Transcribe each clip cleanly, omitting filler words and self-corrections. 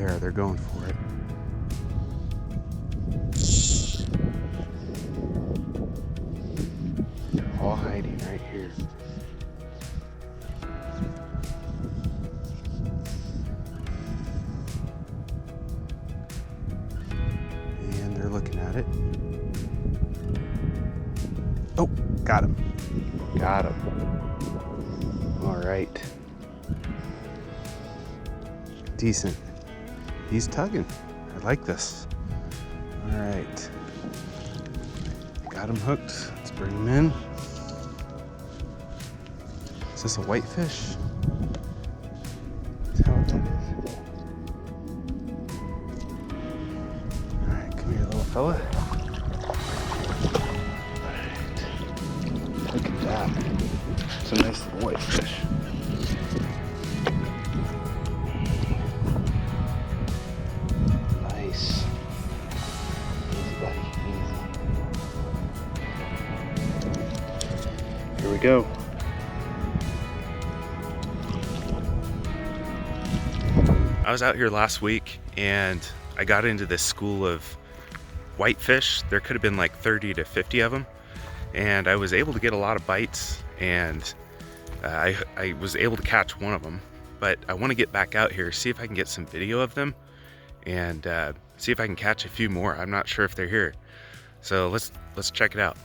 there. They're going for it. They're all hiding right here. And they're looking at it. Oh, got him. Got him. All right. Decent. He's tugging. I like this. All right. Got him hooked. Let's bring him in. Is this a whitefish? That's how it is. All right, come here, little fella. All right. Look at that. It's a nice little whitefish. Nice. Easy, buddy. Easy. Here we go. I was out here last week and I got into this school of whitefish. There could have been like 30 to 50 of them. And I was able to get a lot of bites, and I was able to catch one of them. But I want to get back out here, see if I can get some video of them, and see if I can catch a few more. I'm not sure if they're here. So let's check it out.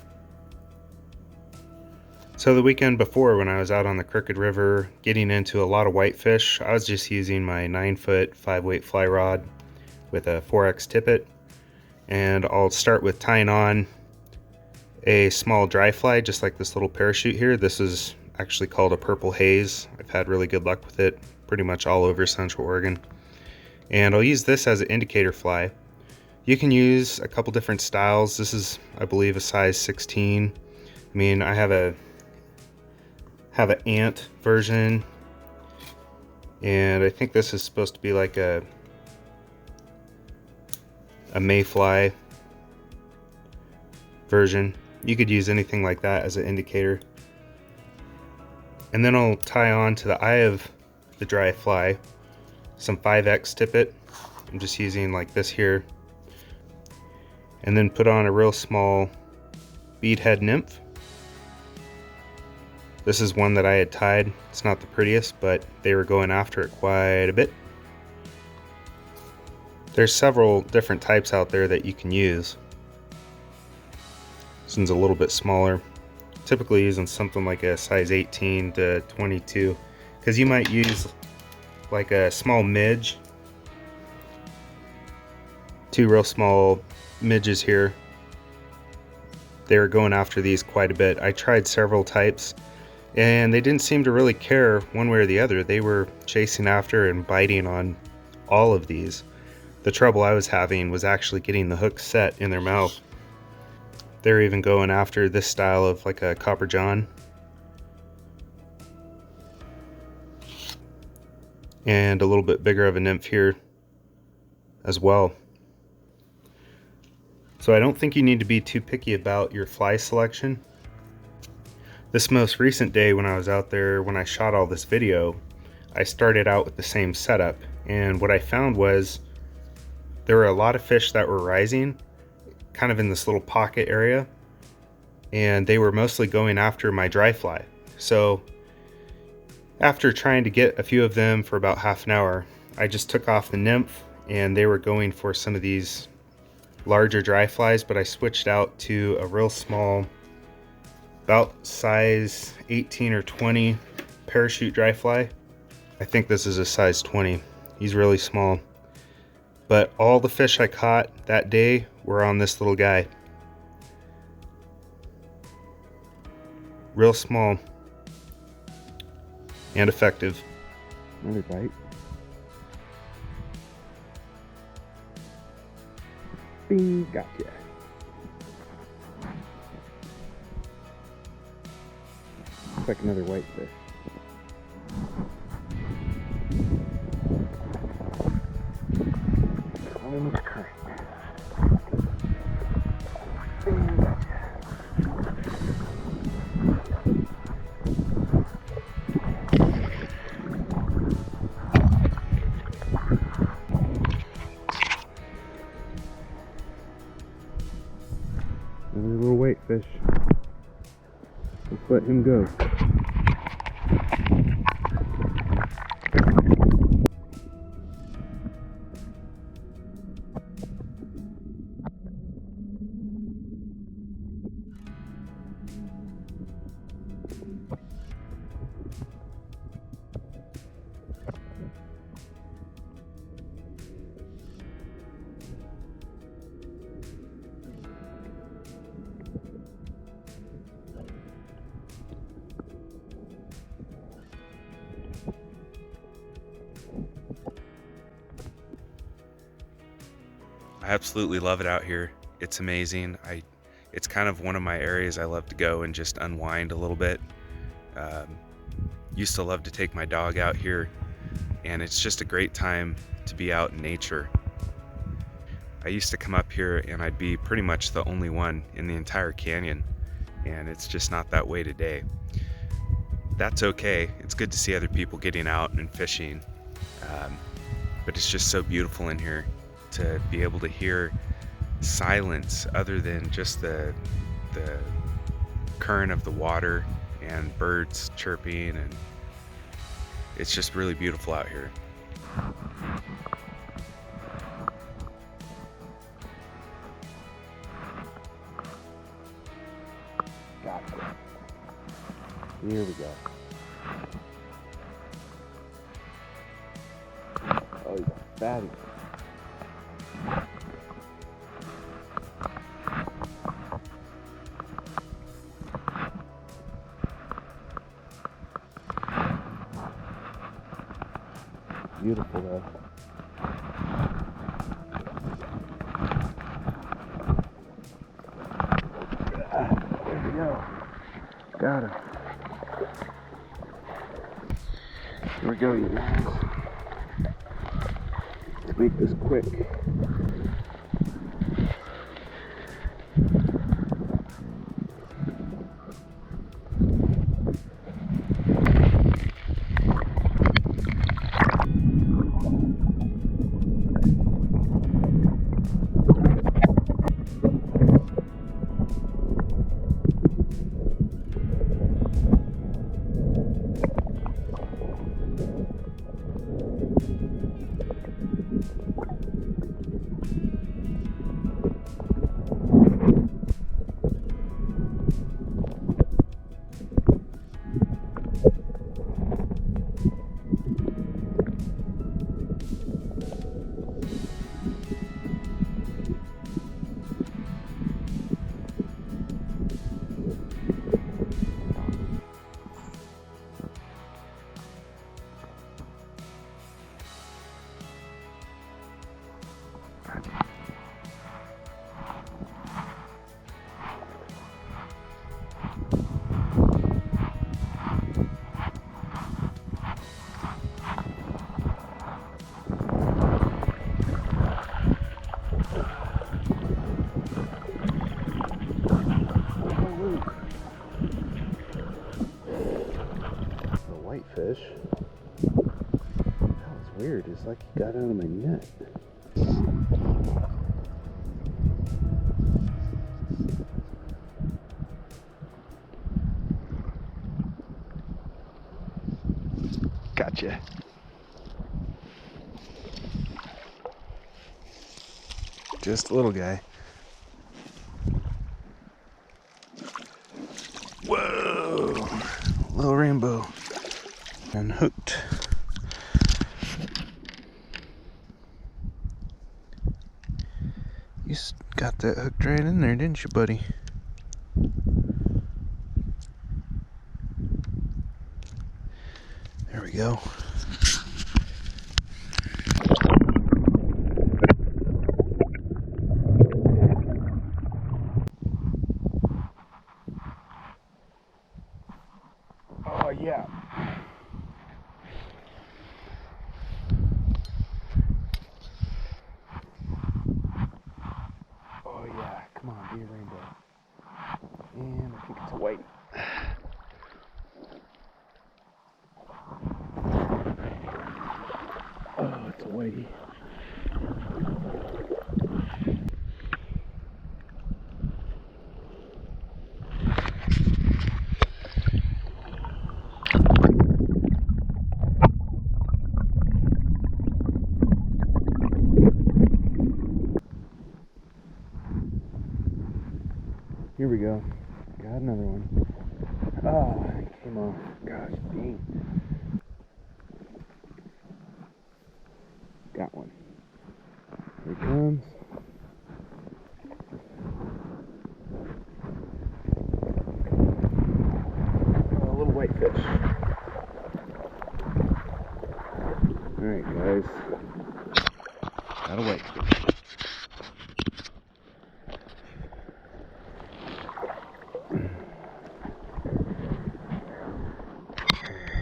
So the weekend before, when I was out on the Crooked River getting into a lot of whitefish, I was just using my 9-foot 5-weight fly rod with a 4X tippet. And I'll start with tying on a small dry fly, just like this little parachute here. This is actually called a purple haze. I've had really good luck with it pretty much all over Central Oregon. And I'll use this as an indicator fly. You can use a couple different styles. This is, I believe, a size 16. I mean, I have an ant version, and I think this is supposed to be like a mayfly version. You could use anything like that as an indicator. And then I'll tie on to the eye of the dry fly some 5X tippet. I'm just using like this here. And then put on a real small beadhead nymph. This is one that I had tied. It's not the prettiest, but they were going after it quite a bit. There's several different types out there that you can use. This one's a little bit smaller. Typically using something like a size 18 to 22, because you might use like a small midge. Two real small midges here. They were going after these quite a bit. I tried several types, and they didn't seem to really care one way or the other. They were chasing after and biting on all of these. The trouble I was having was actually getting the hook set in their mouth. They're even going after this style of like a copper john. And a little bit bigger of a nymph here as well. So I don't think you need to be too picky about your fly selection. This most recent day when I was out there, when I shot all this video, I started out with the same setup. And what I found was there were a lot of fish that were rising kind of in this little pocket area, and they were mostly going after my dry fly. So after trying to get a few of them for about half an hour, I just took off the nymph, and they were going for some of these larger dry flies, but I switched out to a real small, about size 18 or 20 parachute dry fly. I think this is a size 20. He's really small. But all the fish I caught that day were on this little guy. Real small and effective. Another bite. Bing, gotcha. Looks like another whitefish. On the current. Bing, gotcha. let him go. I absolutely love it out here. It's amazing. It's kind of one of my areas I love to go and just unwind a little bit. Used to love to take my dog out here, and it's just a great time to be out in nature. I used to come up here and I'd be pretty much the only one in the entire canyon, and it's just not that way today. That's okay. It's good to see other people getting out and fishing, but it's just so beautiful in here to be able to hear silence other than just the current of the water and birds chirping, and it's just really beautiful out here. Gotcha. Here we go. Oh, he's a fatty. Beautiful though. There we go. Got him. Here we go, you guys. Let's make this quick. Whitefish. That was weird. It's like he got out of my net. Gotcha. Just a little guy. Whoa! Little rainbow. And hooked. You got that hooked right in there, didn't you, buddy? There we go. Oh, yeah. Oh, yeah. Come on, be a rainbow. And I think it's a white. Oh, it's a whitey. go. Got another one. Oh, it came off. Gosh, dang. Got one. Here it comes. A little whitefish. Alright, guys. Got a whitefish.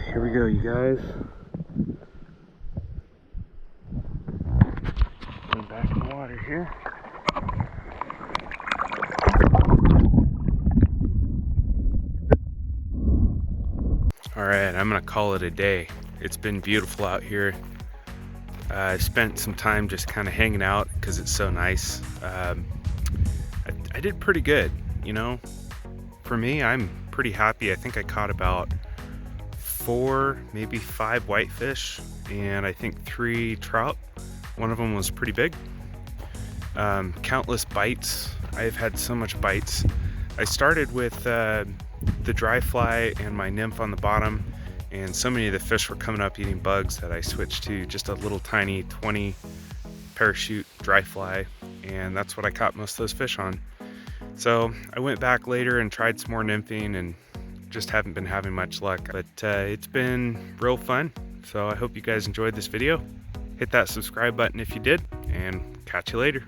Here we go, you guys. Going back in the water here. Alright, I'm gonna call it a day. It's been beautiful out here. I spent some time just kind of hanging out because it's so nice. I did pretty good, you know. For me, I'm pretty happy. I think I caught about 4, maybe 5 whitefish, and I think 3 trout. One of them was pretty big. Countless bites. I've had so much bites. I started with the dry fly and my nymph on the bottom, and so many of the fish were coming up eating bugs that I switched to just a little tiny 20 parachute dry fly, and that's what I caught most of those fish on. So I went back later and tried some more nymphing and just haven't been having much luck, but it's been real fun. So I hope you guys enjoyed this video. Hit that subscribe button if you did, and catch you later.